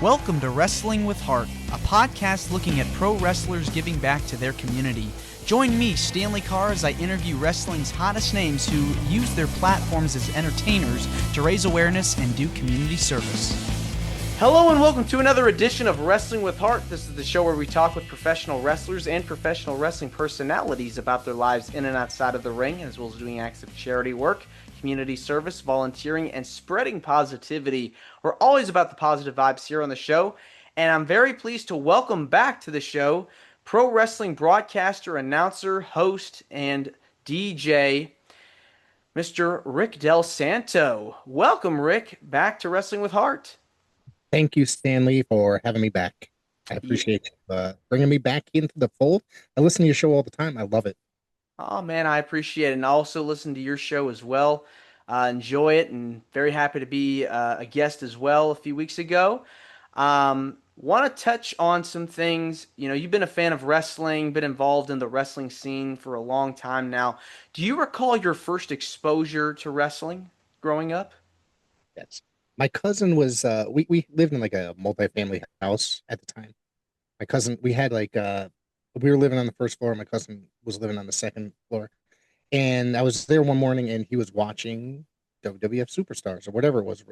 Welcome to Wrestling with Heart, a podcast looking at pro wrestlers giving back to their community. Join me, Stanley Carr, as I interview wrestling's hottest names who use their platforms as entertainers to raise awareness and do community service. Hello and welcome to another edition of Wrestling with Heart. This is the show where we talk with professional wrestlers and professional wrestling personalities about their lives in and outside of the ring, as well as doing acts of charity work, community service, volunteering, and spreading positivity. We're always about the positive vibes here on the show, and I'm very pleased to welcome back to the show pro wrestling broadcaster, announcer, host, and DJ, Mr. Rick Del Santo. Welcome, Rick, back to Wrestling with Heart. Thank you, Stanley, for having me back. I appreciate you bringing me back into the fold. I listen to your show all the time. I love it. Oh, man, I appreciate it. And I also listen to your show as well. Enjoy it, and very happy to be a guest as well a few weeks ago. Want to touch on some things. You know, you've been a fan of wrestling, been involved in the wrestling scene for a long time now. Do you recall your first exposure to wrestling growing up? Yes. My cousin was we lived in like a multi-family house at the time. My cousin, we had we were living on the first floor, my cousin was living on the second floor. And I was there one morning and he was watching WWF Superstars or whatever it was.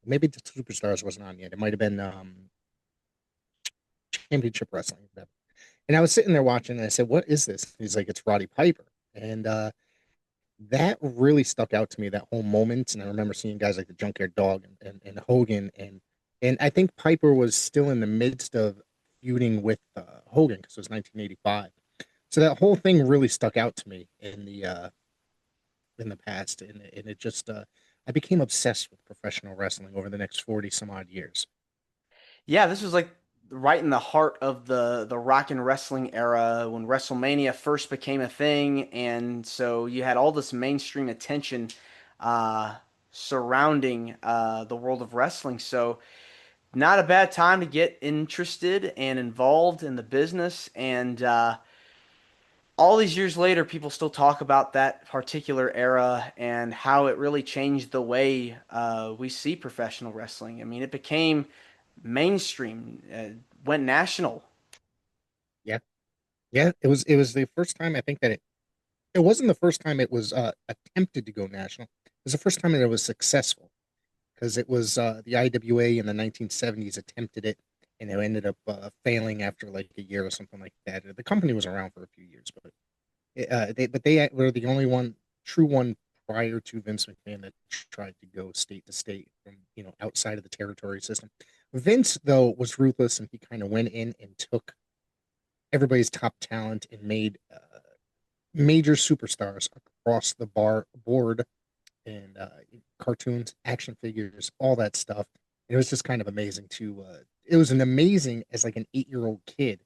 Maybe the Superstars wasn't on yet. It might have been Championship Wrestling. And I was sitting there watching and I said, "What is this?" He's like, "It's Roddy Piper." And that really stuck out to me, that whole moment. And I remember seeing guys like the Junkyard Dog and Hogan, and I think Piper was still in the midst of feuding with Hogan because it was 1985. So that whole thing really stuck out to me in the past, and it just I became obsessed with professional wrestling over the next 40 some odd years. Yeah, this was like right in the heart of the rock and wrestling era when WrestleMania first became a thing, and so you had all this mainstream attention uh, surrounding the world of wrestling. So not a bad time to get interested and involved in the business. And all these years later, people still talk about that particular era and how it really changed the way we see professional wrestling. I mean, it became mainstream, went national. Yeah, yeah, it was the first time I think that it wasn't the first time it was attempted to go national. It was the first time that it was successful because it was the IWA in the 1970s attempted it, and it ended up failing after like a year or something like that. The company was around for a few years, but they were the only true one prior to Vince McMahon that tried to go state to state from outside of the territory system. Vince though was ruthless, and he kind of went in and took everybody's top talent and made major superstars across the board, and cartoons, action figures, all that stuff. It was just kind of amazing to. It was an amazing as like an 8-year-old kid,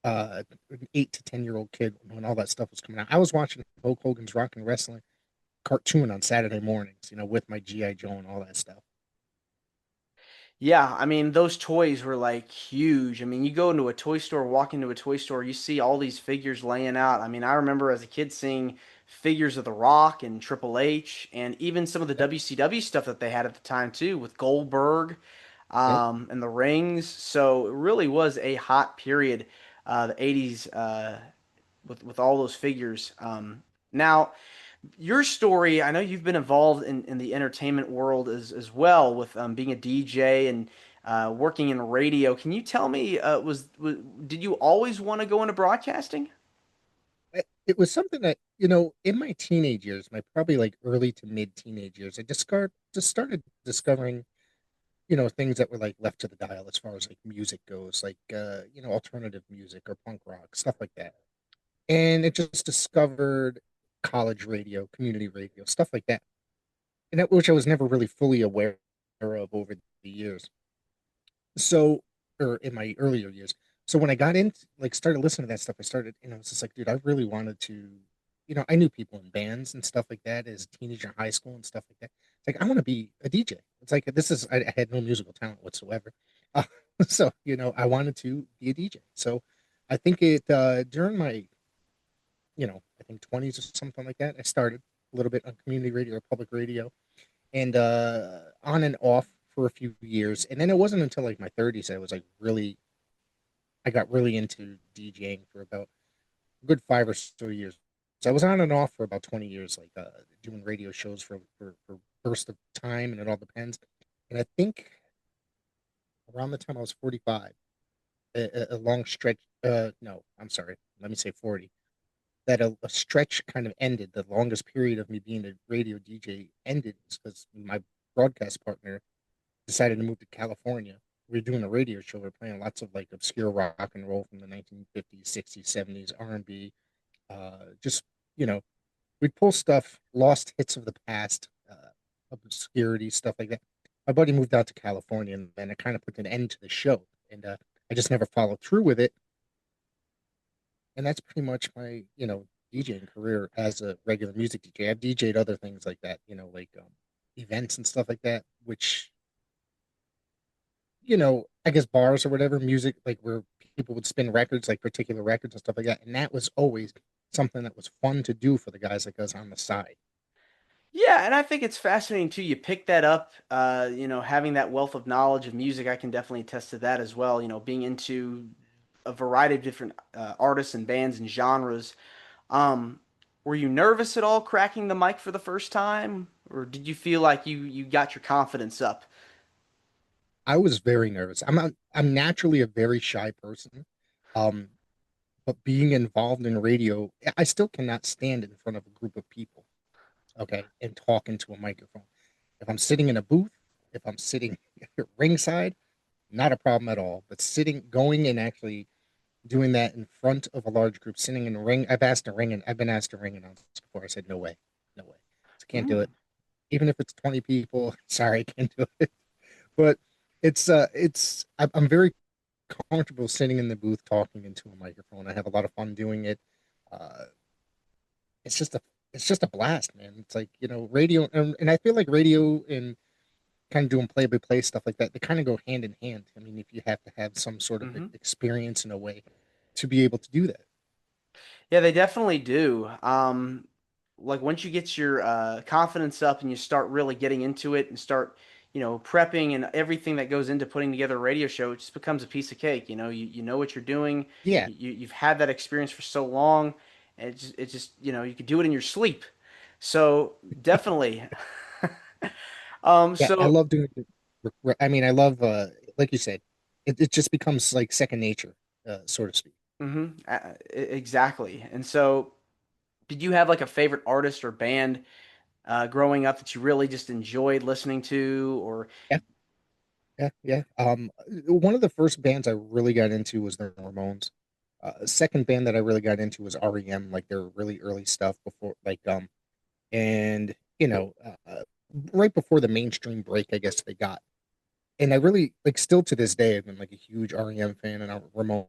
an 8 to 10 year old kid when all that stuff was coming out. I was watching Hulk Hogan's Rock and Wrestling cartoon on Saturday mornings, with my GI Joe and all that stuff. Yeah, I mean, those toys were like huge. I mean, you go into a toy store, walk into a toy store, you see all these figures laying out. I mean, I remember as a kid seeing figures of The Rock and Triple H, and even some of the Yep. WCW stuff that they had at the time too, with Goldberg, Yep. and the rings. So it really was a hot period, the 80s, with all those figures. Now, your story, I know you've been involved in the entertainment world as well with being a DJ and working in radio. Can you tell me, did you always want to go into broadcasting? It was something that, in my teenage years, my probably like early to mid teenage years, I just started discovering, things that were like left to the dial as far as like music goes, like, alternative music or punk rock, stuff like that. And it just discovered college radio, community radio, stuff like that. And that which I was never really fully aware of over the years. So, or in my earlier years. So when I got in, like, started listening to that stuff, I started, I was just like, dude, I really wanted to, I knew people in bands and stuff like that as a teenager in high school and stuff like that. It's like, I want to be a DJ. It's like, I had no musical talent whatsoever. Uh, so, I wanted to be a DJ. So I think during my, I think 20s or something like that, I started a little bit on community radio or public radio, and on and off for a few years, and then it wasn't until like my 30s I was like I got really into DJing for about a good 5 or so years. So I was on and off for about 20 years, like doing radio shows for burst of time, and it all depends. And I think around the time I was 45, a long stretch. No, I'm sorry. Let me say 40. That a stretch kind of ended. The longest period of me being a radio DJ ended because my broadcast partner decided to move to California. We were doing a radio show. We were playing lots of like obscure rock and roll from the 1950s, 60s, 70s, R&B. Just you know, we'd pull stuff, lost hits of the past, obscurity stuff like that. My buddy moved out to California, and then it kind of put an end to the show. And I just never followed through with it. And that's pretty much my DJing career as a regular music DJ. I've DJed other things like that, like events and stuff like that, which I guess bars or whatever, music, like where people would spin records, like particular records and stuff like that. And that was always something that was fun to do for the guys like us on the side. Yeah, and I think it's fascinating too. You pick that up, having that wealth of knowledge of music. I can definitely attest to that as well. Being into a variety of different artists and bands and genres. Um, were you nervous at all cracking the mic for the first time, or did you feel like you got your confidence up? I was very nervous. I'm naturally a very shy person. Um, but being involved in radio, I still cannot stand in front of a group of people, okay, and talk into a microphone. If I'm sitting in a booth, if I'm sitting ringside, not a problem at all. But going and actually doing that in front of a large group, sitting in a ring, I've been asked to ring announce before. I said, no way, no way. I can't do Mm. it. Even if it's 20 people, sorry, I can't do it. But I'm very comfortable sitting in the booth talking into a microphone. I have a lot of fun doing it. Uh, it's just a it's just a blast, man. It's like, radio, and I feel like radio and kind of doing play-by-play stuff like that, they kind of go hand in hand. I mean, if you have to have some sort of Hmm. experience in a way to be able to do that. Yeah, they definitely do. Like once you get your confidence up and you start really getting into it and start, prepping and everything that goes into putting together a radio show, it just becomes a piece of cake. You know what you're doing. Yeah, You've had that experience for so long, and it just you can do it in your sleep. So definitely. yeah, I So love doing it. I mean, I love, like you said, it just becomes like second nature, so to speak. exactly. And so, did you have like a favorite artist or band growing up that you really just enjoyed listening to, or Yeah, yeah, yeah. One of the first bands I really got into was the Ramones. Second band that I really got into was REM, like their really early stuff before, like and right before the mainstream break, I guess they got. And I really like still to this day, I've been like a huge REM fan and a Ramones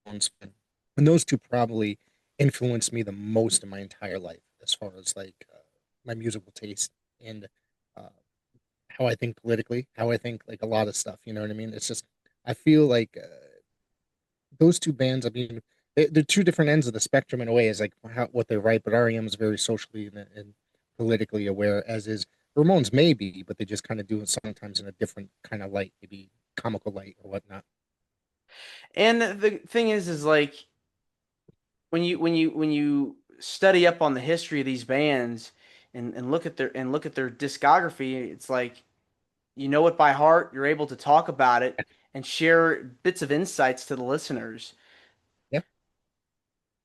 fan. And those two probably influenced me the most in my entire life, as far as like my musical taste and uh, how I think politically, how I think like a lot of stuff. You know what I mean? It's just I feel like those two bands. I mean, they're two different ends of the spectrum in a way. Is like what they write, but REM is very socially and politically aware, as is Ramones maybe, but they just kind of do it sometimes in a different kind of light, maybe comical light or whatnot. and the thing is like when you study up on the history of these bands and look at their discography, it's like you know it by heart. You're able to talk about it and share bits of insights to the listeners. Yeah,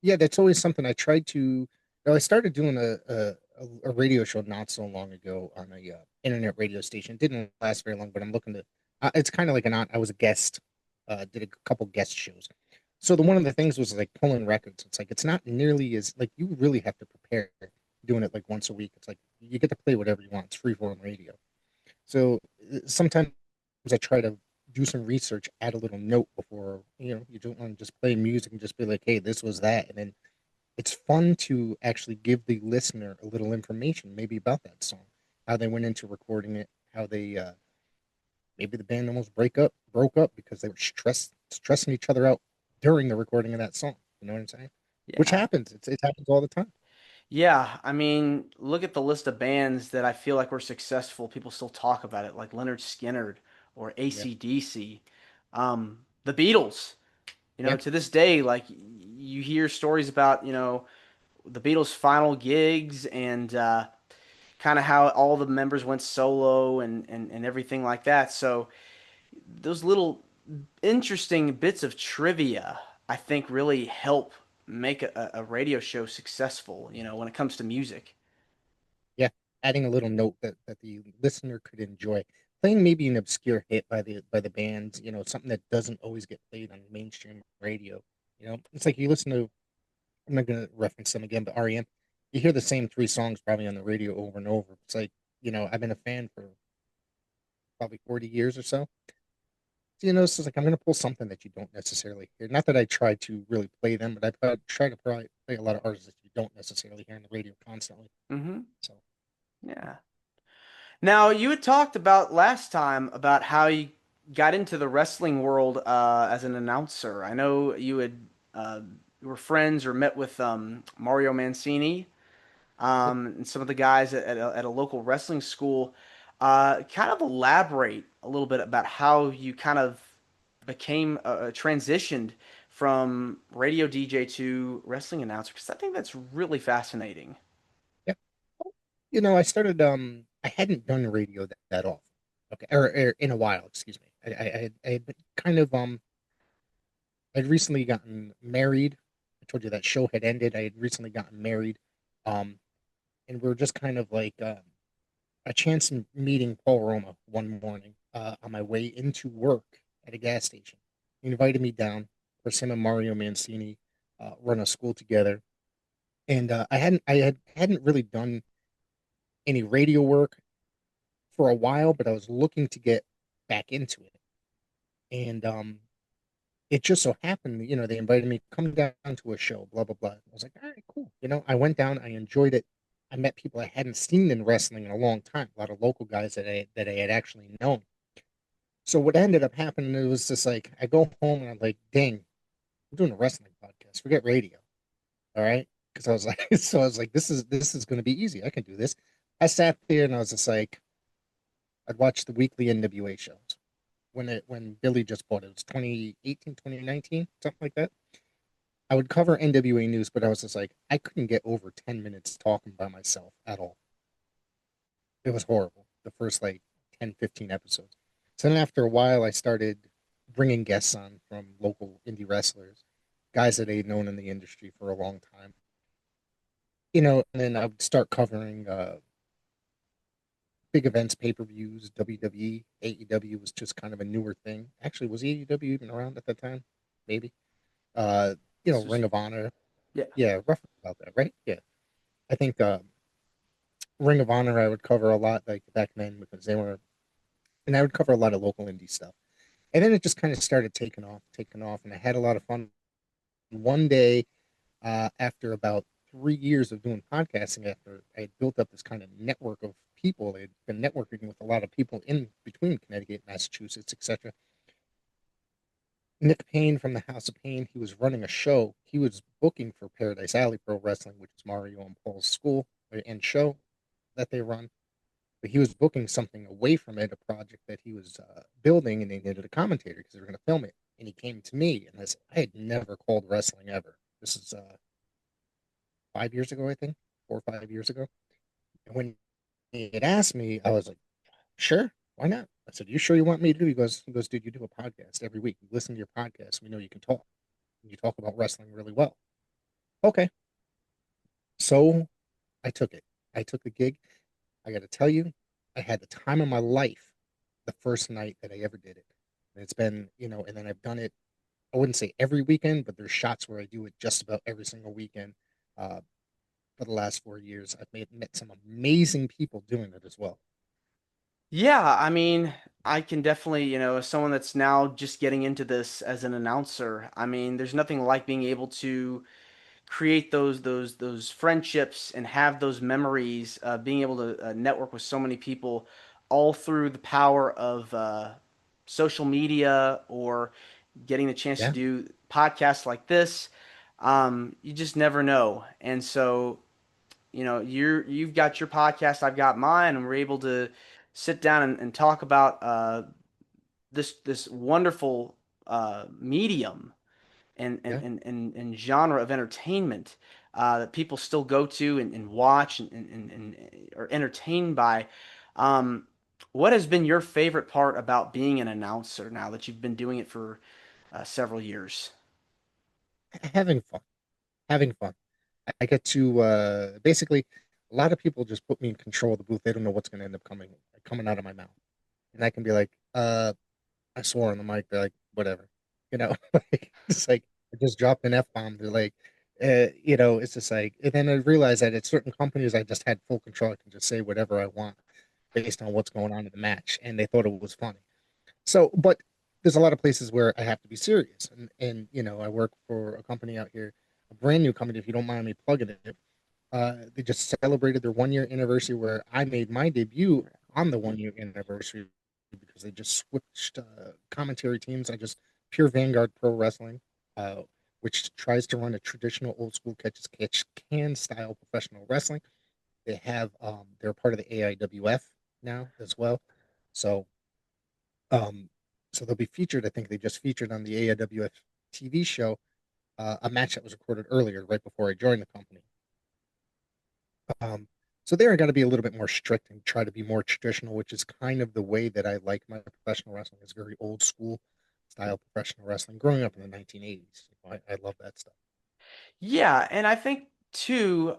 yeah, that's always something I tried to. I started doing a radio show not so long ago on a internet radio station. It didn't last very long, but I'm looking to. It's kind of like I was a guest, did a couple guest shows. So the one of the things was like pulling records. It's like it's not nearly as like you really have to prepare doing it like once a week. It's like you get to play whatever you want. It's free form radio. So sometimes I try to do some research, add a little note before you don't want to just play music and just be like, hey, this was that, and then it's fun to actually give the listener a little information, maybe about that song, how they went into recording it, how they maybe the band almost broke up because they were stressing each other out during the recording of that song. You know what I'm saying? Which Yeah. happens. It happens all the time. Yeah, I mean, look at the list of bands that I feel like were successful. People still talk about it, like Leonard Skinner or Yeah, AC/DC, the Beatles. yeah, To this day, like you hear stories about, the Beatles' final gigs and kind of how all the members went solo and everything like that. So those little interesting bits of trivia, I think, really help make a radio show successful, when it comes to music. yeah. Adding a little note that the listener could enjoy. Playing maybe an obscure hit by the band, something that doesn't always get played on mainstream radio. It's like you listen to, I'm not gonna reference them again, but REM, you hear the same three songs probably on the radio over and over. It's like, I've been a fan for probably 40 years or so. It's just like I'm gonna pull something that you don't necessarily hear. Not that I try to really play them, but try to probably play a lot of artists that you don't necessarily hear on the radio constantly. Hmm. So Yeah. Now, you had talked about last time about how you got into the wrestling world as an announcer. I know you were friends or met with Mario Mancini yep, and some of the guys at a local wrestling school. Kind of elaborate a little bit about how you kind of became transitioned from radio DJ to wrestling announcer, because I think that's really fascinating. yep. I started I hadn't done radio that often. Okay, or in a while, excuse me. I had been kind of I'd recently gotten married. I told you that show had ended. I had recently gotten married. Um, and we were just kind of like a chance in meeting Paul Roma one morning on my way into work at a gas station. He invited me down. Of course, him and Mario Mancini run a school together, and I hadn't really done any radio work for a while, but I was looking to get back into it, and it just so happened, they invited me to come down to a show, blah blah blah. I was like, all right, cool. I went down, I enjoyed it. I met people I hadn't seen in wrestling in a long time, a lot of local guys that I had actually known. So what ended up happening, it was just like I go home and I'm like, dang, I'm doing a wrestling podcast. Forget radio. All right. Because I was like, so I was like, this is gonna be easy. I can do this. I sat there and I was just like, I'd watch the weekly NWA shows when Billy just bought it. It was 2018, 2019, something like that. I would cover NWA news, but I was just like, I couldn't get over 10 minutes talking by myself at all. It was horrible. The first like 10, 15 episodes. So then after a while, I started bringing guests on from local indie wrestlers, guys that I had known in the industry for a long time. And then I would start covering big events, pay-per-views, WWE, AEW was just kind of a newer thing. Actually, was AEW even around at that time? Maybe. Uh, This was, Ring of Honor. yeah. Yeah, roughly about that, right? Yeah. I think Ring of Honor I would cover a lot like back then because they were, and I would cover a lot of local indie stuff. And then it just kind of started taking off, and I had a lot of fun. One day, after about 3 years of doing podcasting, after I had built up this kind of network of people, I had been networking with a lot of people in between Connecticut, Massachusetts, etc. Nick Payne from the House of Pain, he was running a show. He was booking for Paradise Alley Pro Wrestling, which is Mario and Paul's school and show that they run. But he was booking something away from it, a project that he was building, and they needed a commentator because they were going to film it. And he came to me, and I had never called wrestling ever. This is 5 years ago, I think, 4 or 5 years ago. And when he had asked me, I was like, sure, why not? I said, you sure you want me to do? He goes, dude, you do a podcast every week. We listen to your podcast. We know you can talk. You talk about wrestling really well. Okay. So I took it. I took the gig. I got to tell you, I had the time of my life the first night that I ever did it. And it's been, and then I've done it, I wouldn't say every weekend, but there's shots where I do it just about every single weekend uh, for the last 4 years. Met some amazing people doing it as well. Yeah, I mean, I can definitely, as someone that's now just getting into this as an announcer, I mean, there's nothing like being able to create those friendships and have those memories, being able to network with so many people, all through the power of social media or getting the chance to Yeah. do podcasts like this. You just never know, and so you've got your podcast, I've got mine, and we're able to sit down and talk about this wonderful medium Yeah. and genre of entertainment that people still go to and watch and are entertained by. Um, what has been your favorite part about being an announcer now that you've been doing it for several years? Having fun. Having fun. I get to basically a lot of people just put me in control of the booth. They don't know what's going to end up coming out of my mouth, and I can be like, I swore on the mic. They're like, whatever, like it's like I just dropped an F bomb. They're like, it's just like, and then I realized that at certain companies, I just had full control. I can just say whatever I want based on what's going on in the match, and they thought it was funny. So, but there's a lot of places where I have to be serious, and I work for a company out here, a brand new company. If you don't mind me plugging it, they just celebrated their 1 year anniversary where I made my debut on the 1 year anniversary because they just switched commentary teams. I just pure Vanguard Pro Wrestling, uh, which tries to run a traditional old school catch can style professional wrestling. They're part of the AIWF now as well. So um so they'll be featured. I think they just featured on the AIWF TV show a match that was recorded earlier, right before I joined the company. Um, so there, I got to be a little bit more strict and try to be more traditional, which is kind of the way that I like my professional wrestling. It's very old school style professional wrestling. Growing up in the 1980s, I love that stuff. Yeah, and I think too,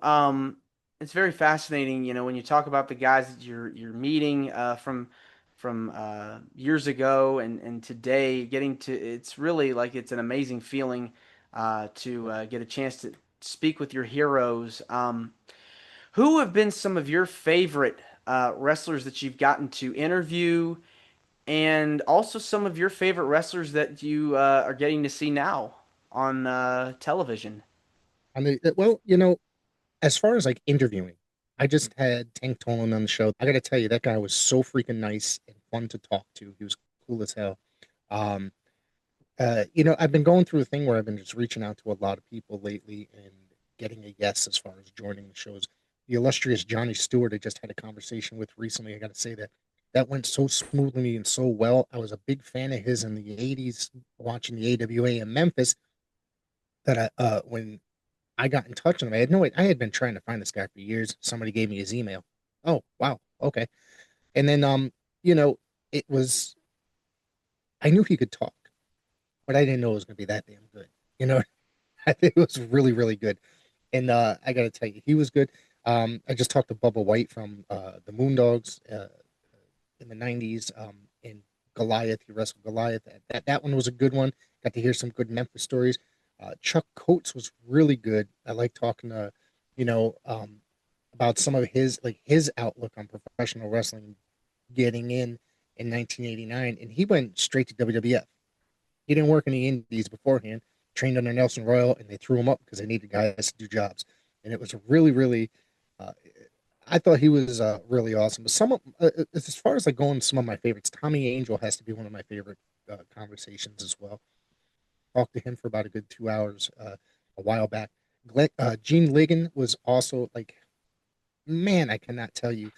it's very fascinating, when you talk about the guys that you're meeting from years ago and today, getting to it's really like it's an amazing feeling to get a chance to speak with your heroes. Who have been some of your favorite wrestlers that you've gotten to interview, and also some of your favorite wrestlers that you are getting to see now on television? I mean, well, as far as like interviewing, I just had Tank Tolan on the show. I got to tell you, that guy was so freaking nice and fun to talk to. He was cool as hell. Um, I've been going through a thing where I've been just reaching out to a lot of people lately and getting a yes as far as joining the shows. The illustrious Johnny Stewart, I just had a conversation with recently. I got to say that went so smoothly and so well. I was a big fan of his in the '80s, watching the AWA in Memphis. That when I got in touch with him, I had no idea. I had been trying to find this guy for years. Somebody gave me his email. Oh, wow, okay. And then you know, it was I knew he could talk, but I didn't know it was going to be that damn good. You know, I think it was really, really good. And I got to tell you, he was good. I just talked to Bubba White from the Moondogs in the '90s. In Goliath, he wrestled Goliath. That one was a good one. Got to hear some good Memphis stories. Chuck Coates was really good. I like talking to, you know, about some of his outlook on professional wrestling, getting in 1989, and he went straight to WWF. He didn't work in the indies beforehand. Trained under Nelson Royal, and they threw him up because they needed guys to do jobs. And it was really, really. Uh, I thought he was really awesome. But as far as like going, some of my favorites, Tommy Angel has to be one of my favorite conversations as well. Talked to him for about a good 2 hours a while back. Gene Ligon was also like, man, I cannot tell you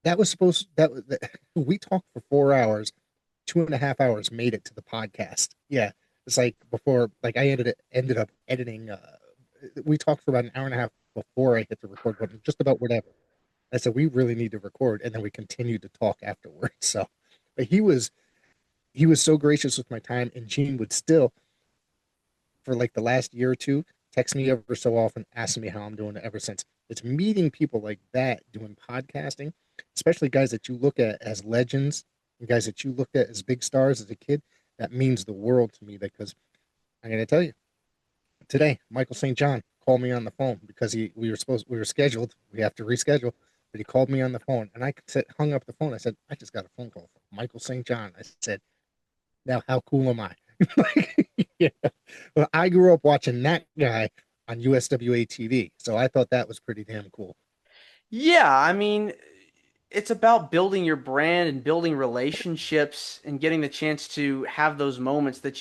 that was supposed we talked for 4 hours, 2.5 hours made it to the podcast. Yeah, it's like before, like ended up editing. We talked for about an hour and a half before I hit the record button, just about whatever. I said we really need to record, and then we continued to talk afterwards. So, but he was so gracious with my time, and Gene would still, for like the last year or two, text me ever so often, asking me how I'm doing ever since. It's meeting people like that doing podcasting, especially guys that you look at as legends and guys that you looked at as big stars as a kid. That means the world to me because I'm going to tell you today, Michael St. John called me on the phone because we were scheduled. We have to reschedule, but he called me on the phone and hung up the phone. I said, I just got a phone call from Michael St. John. I said, now how cool am I? Like, yeah. Well, I grew up watching that guy on USWA TV, so I thought that was pretty damn cool. Yeah, I mean, it's about building your brand and building relationships and getting the chance to have those moments that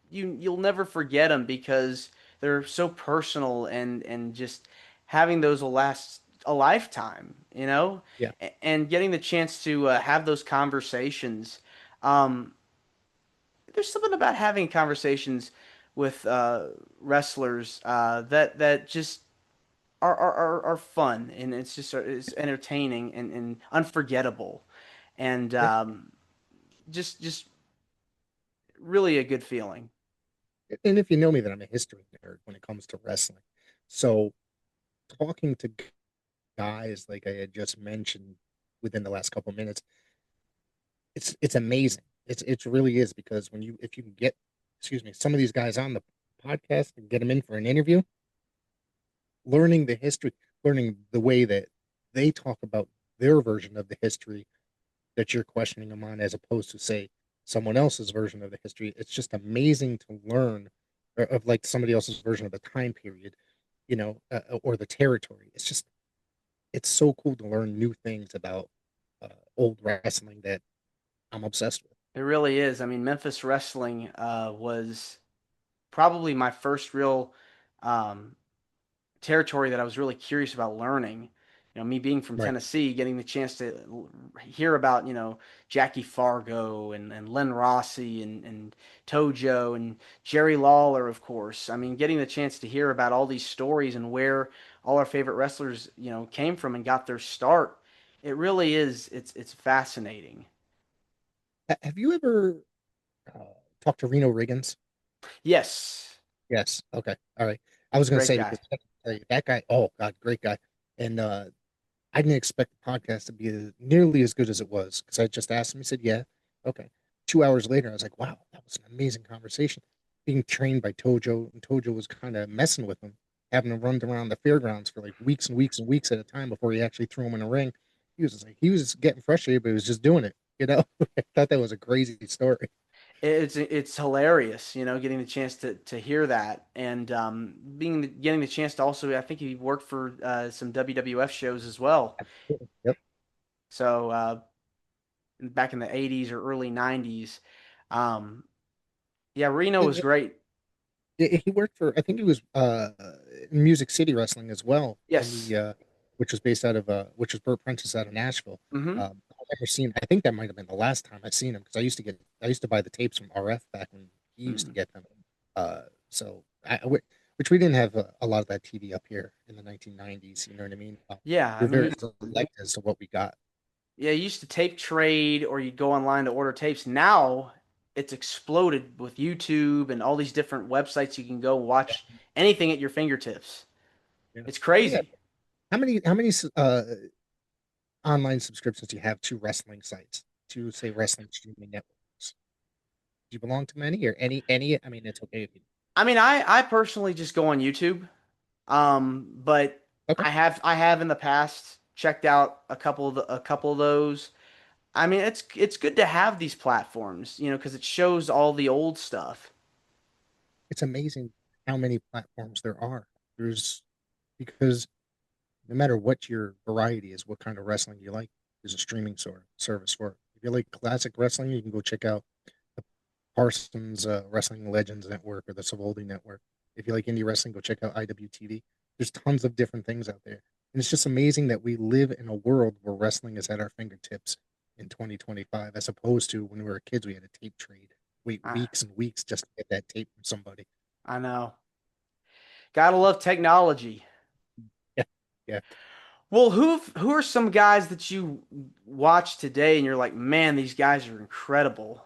you'll never forget them because they're so personal, and just having those will last a lifetime, you know, Yeah. and getting the chance to have those conversations. Um, there's something about having conversations with wrestlers that just are fun, and it's just it's entertaining and unforgettable, and Yeah. just really a good feeling. And if you know me, that I'm a history nerd when it comes to wrestling. So talking to guys like I had just mentioned within the last couple of minutes, it's amazing. It really is, because when you if you can get, excuse me, some of these guys on the podcast and get them in for an interview, learning the history, learning the way that they talk about their version of the history that you're questioning them on, as opposed to, say, someone else's version of the history. It's just amazing to learn, of like somebody else's version of the time period, or the territory. It's so cool to learn new things about old wrestling that I'm obsessed with. It really is. I mean, Memphis wrestling was probably my first real um, territory that I was really curious about learning. You know, me being from Right. Tennessee, getting the chance to hear about, Jackie Fargo and Len Rossi and Tojo and Jerry Lawler, of course. I mean, getting the chance to hear about all these stories and where all our favorite wrestlers, came from and got their start. It really is. It's fascinating. Have you ever uh, talked to Reno Riggins? Yes, Yes. Okay. All right. I was going to great say, guy. because that guy, oh God, great guy. And I didn't expect the podcast to be nearly as good as it was, because I just asked him. He said, "Yeah, okay." 2 hours later, I was like, "Wow, that was an amazing conversation." Being trained by Tojo, and Tojo was kind of messing with him, having him run around the fairgrounds for like weeks and weeks and weeks at a time before he actually threw him in a ring. He was getting frustrated, but he was just doing it. I thought that was a crazy story. It's hilarious, getting the chance to hear that, and being getting the chance to also, I think he worked for some WWF shows as well. Yep. So back in the '80s or early '90s, um, yeah, Reno was great. He worked for, I think he was in Music City Wrestling as well, in Yes. the which was based out of which was Burt Prentice out of Nashville. Hmm. I've never seen. I think that might have been the last time I seen him, because I used to buy the tapes from RF back when he used to get them. So which we didn't have a lot of that TV up here in the 1990s. You know what I mean? Yeah, I We're mean, very select as to what we got. yeah, you used to tape trade or you'd go online to order tapes. Now it's exploded with YouTube and all these different websites you can go watch anything at your fingertips. Yeah. It's Let me ask, crazy. how many online subscriptions do you have to wrestling sites, to say wrestling streaming networks? Do you belong to many, or any? I mean, it's okay if you. I mean, I personally just go on YouTube. But Okay, I have in the past checked out a couple of those. I mean, it's good to have these platforms, because it shows all the old stuff. it's amazing how many platforms there are. There's Because no matter what your variety is, what kind of wrestling you like, there's a streaming service for it. If you like classic wrestling, you can go check out the Parsons Wrestling Legends Network or the Savoldi Network. If you like indie wrestling, go check out IWTV. There's tons of different things out there. And it's just amazing that we live in a world where wrestling is at our fingertips in 2025, as opposed to when we were kids, we had a tape trade. Wait I, weeks and weeks just to get that tape from somebody. I know. Gotta love technology. Yeah. Yeah. Well, who are some guys that you watch today and you're like, man, these guys are incredible.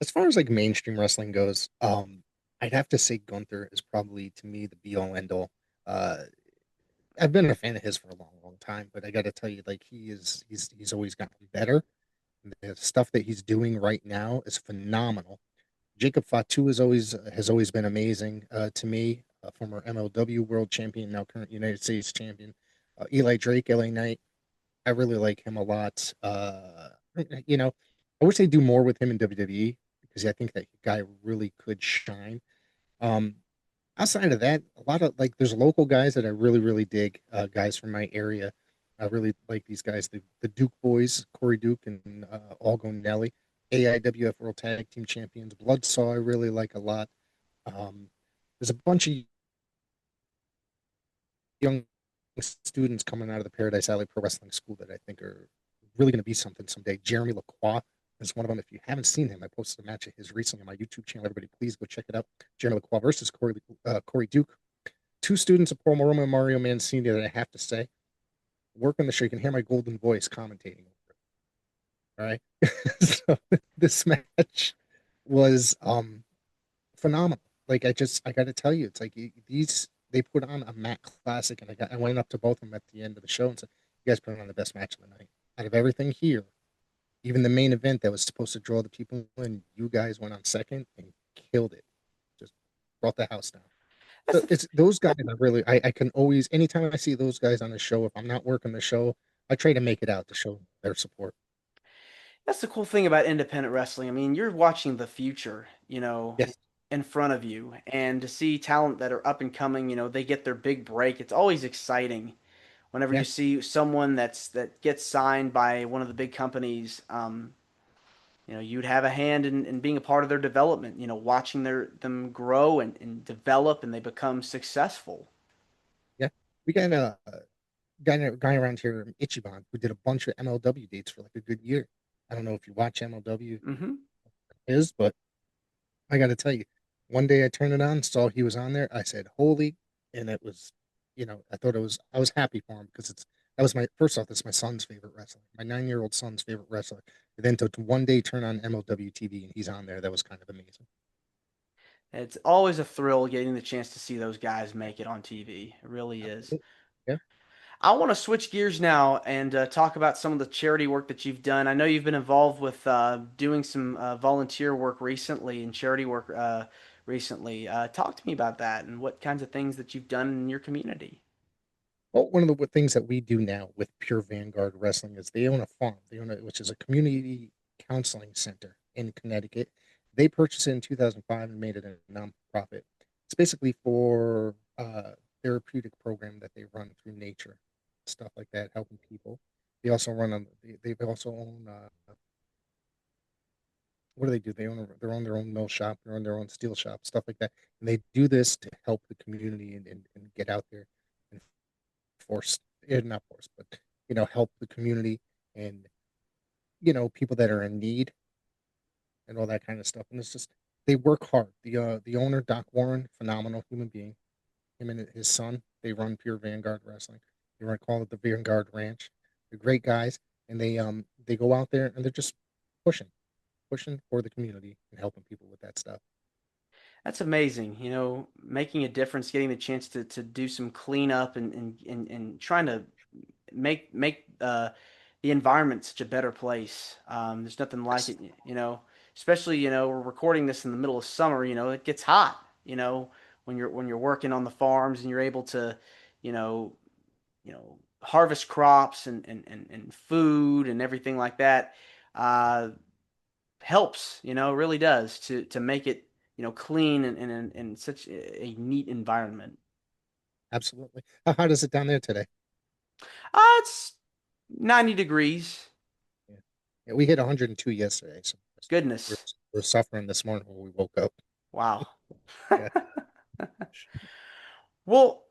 As far as like mainstream wrestling goes, I'd have to say Gunther is probably, to me, the be all end all. Uh, I've been a fan of his for a long, long time, but I got to tell you, like, he's always gotten better. The stuff that he's doing right now is phenomenal. Jacob Fatu has always been amazing to me. Former MLW World Champion, now current United States Champion. Eli Drake, LA Knight. I really like him a lot. You know, I wish they do more with him in WWE, because I think that guy really could shine. Um, Outside of that, a lot of, like, there's local guys that I really, really dig. Guys from my area. I really like these guys. The Duke boys, Corey Duke and Algo Nelly, AIWF World Tag Team Champions. Bloodsaw, I really like a lot. Um, there's a bunch of young students coming out of the Paradise Alley Pro Wrestling School that I think are really going to be something someday. Jeremy Lacroix is one of them. If you haven't seen him, I posted a match of his recently on my YouTube channel. Everybody, please go check it out. Jeremy Lacroix versus Corey Duke. Two students of Paul Moroma and Mario Mancini that I have to say work on the show. You can hear my golden voice commentating. All right. So this match was phenomenal. Like I got to tell you, it's like these they put on a Mac classic, and I went up to both of them at the end of the show and said, "You guys put on the best match of the night out of everything here. Even the main event that was supposed to draw the people in, you guys went on second and killed it. Just brought the house down." That's So the it's those guys. I really, I can always, anytime I see those guys on the show, if I'm not working the show, I try to make it out to show their support. That's the cool thing about independent wrestling. I mean, you're watching the future, Yes. in front of you, and to see talent that are up and coming, they get their big break. It's always exciting whenever you Yeah. see someone that gets signed by one of the big companies. You'd have a hand in being a part of their development. Watching them grow and develop, and they become successful. Yeah. We got a guy around here, Ichiban, who did a bunch of MLW dates for like a good year. I don't know if you watch MLW Hmm. is, but I got to tell you, one day I turned it on, saw he was on there. I said, "Holy!" And it was, I thought it was. I was happy for him because that was my first off. That's my son's favorite wrestler, my 9-year-old son's favorite wrestler. And then to one day turn on MLW TV and he's on there. That was kind of amazing. It's always a thrill getting the chance to see those guys make it on TV. It really is. Absolutely. Yeah. I want to switch gears now and talk about some of the charity work that you've done. I know you've been involved with doing some volunteer work recently and charity work recently. Talk to me about that and what kinds of things that you've done in your community. Well, one of the things that we do now with Pure Vanguard Wrestling is they own a farm. They own it, which is a community counseling center in Connecticut. They purchased it in 2005 and made it a nonprofit. It's basically for therapeutic program that they run through nature, stuff like that, helping people. They also run on. They also own. What do they do? They own their own mill shop. They own their own steel shop, stuff like that. And they do this to help the community and get out there and force not force, but help the community and people that are in need and all that kind of stuff. And it's just they work hard. The owner, Doc Warren, phenomenal human being. Him and his son, they run Pure Vanguard Wrestling. They run call it the Vanguard Ranch. They're great guys, and they go out there and they're just pushing, pushing for the community and helping people with that stuff. That's amazing, making a difference, getting the chance to do some cleanup and trying to make the environment such a better place. There's nothing like Yes, it, especially, we're recording this in the middle of summer, it gets hot, when you're working on the farms and you're able to, you know, harvest crops and food and everything like that. Uh, Helps, really does to make it, clean and such a neat environment. absolutely. How hot is it down there today? It's 90 degrees. Yeah, yeah, we hit 102 yesterday, so we're Goodness. we're suffering this morning when we woke up. Wow. Yeah. Well,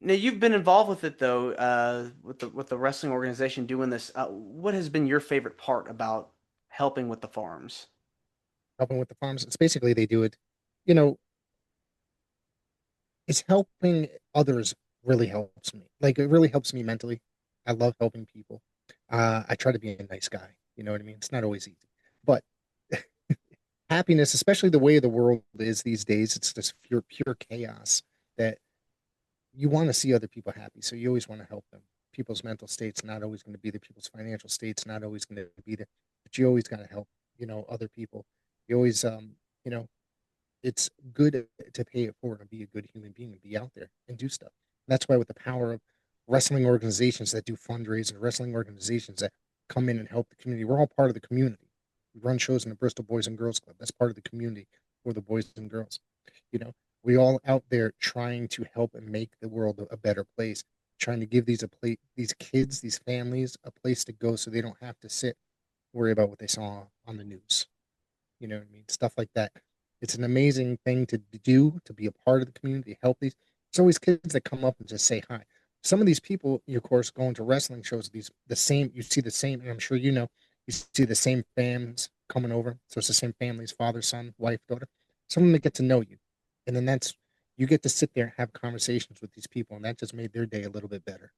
now you've been involved with it though, with the wrestling organization doing this. What has been your favorite part about helping with the farms? Helping with the farms. It's basically they do it, you know, it's helping others really helps me. Like it really helps me mentally. I love helping people. I try to be a nice guy. You know what I mean? It's not always easy, but happiness, especially the way the world is these days, it's just pure chaos that you want to see other people happy. So you always want to help them. People's mental state's not always going to be there. People's financial state's not always going to be there, but you always got to help, other people. You always, you know, it's good to pay it forward and be a good human being and be out there and do stuff. That's why with the power of wrestling organizations that do fundraising, wrestling organizations that come in and help the community, we're all part of the community. We run shows in the Bristol Boys and Girls Club. That's part of the community for the boys and girls. You know, we all out there trying to help and make the world a better place, trying to give these kids, these families a place to go so they don't have to sit worry about what they saw on the news. You know what I mean? Stuff like that. It's an amazing thing to do, to be a part of the community, to help these. There's always kids that come up and just say hi. Some of these people, of course, going to wrestling shows, the same, you see the same, and I'm sure you see the same fans coming over. So it's the same families, father, son, wife, daughter. Some of them that get to know you. And then you get to sit there and have conversations with these people, and that just made their day a little bit better.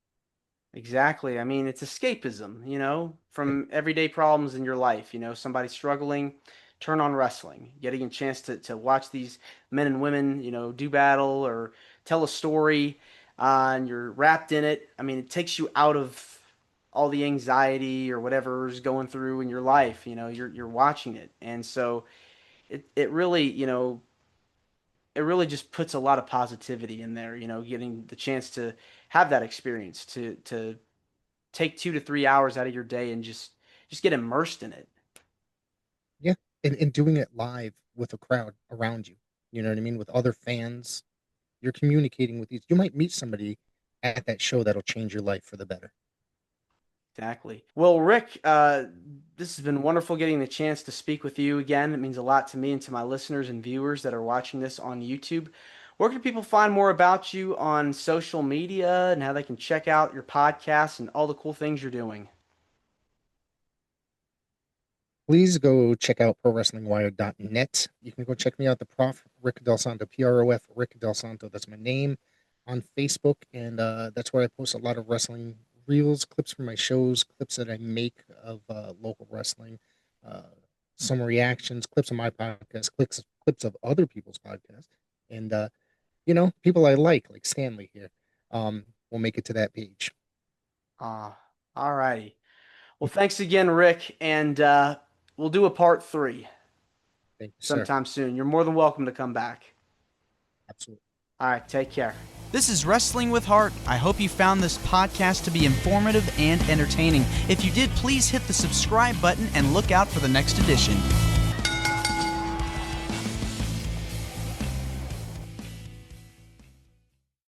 Exactly. I mean, it's escapism, Yeah, from everyday problems in your life. Somebody struggling, turn on wrestling, getting a chance to watch these men and women, do battle or tell a story, and you're wrapped in it. I mean, it takes you out of all the anxiety or whatever's going through in your life. You're watching it, and so it really, it really just puts a lot of positivity in there. Getting the chance to have that experience to take 2 to 3 hours out of your day and just get immersed in it. yeah. And doing it live with a crowd around you. You know what I mean? With other fans, you're communicating with these. You might meet somebody at that show that'll change your life for the better. Exactly. Well, Rick, this has been wonderful getting the chance to speak with you again. It means a lot to me and to my listeners and viewers that are watching this on YouTube. Where can people find more about you on social media and how they can check out your podcast and all the cool things you're doing? Please go check out prowrestlingwire.net. You can go check me out, the Prof. Rick Del Santo, PROF Rick Del Santo. That's my name on Facebook, and that's where I post a lot of wrestling reels, clips from my shows, clips that I make of local wrestling, uh, some reactions, clips of my podcast, clips of other people's podcasts, and people I like Stanley here, will make it to that page. All righty. Well, thanks again, Rick, and we'll do a part three Thank you, sir. sometime soon. You're more than welcome to come back. Absolutely. All right, take care. This is Wrestling with Heart. I hope you found this podcast to be informative and entertaining. If you did, please hit the subscribe button and look out for the next edition.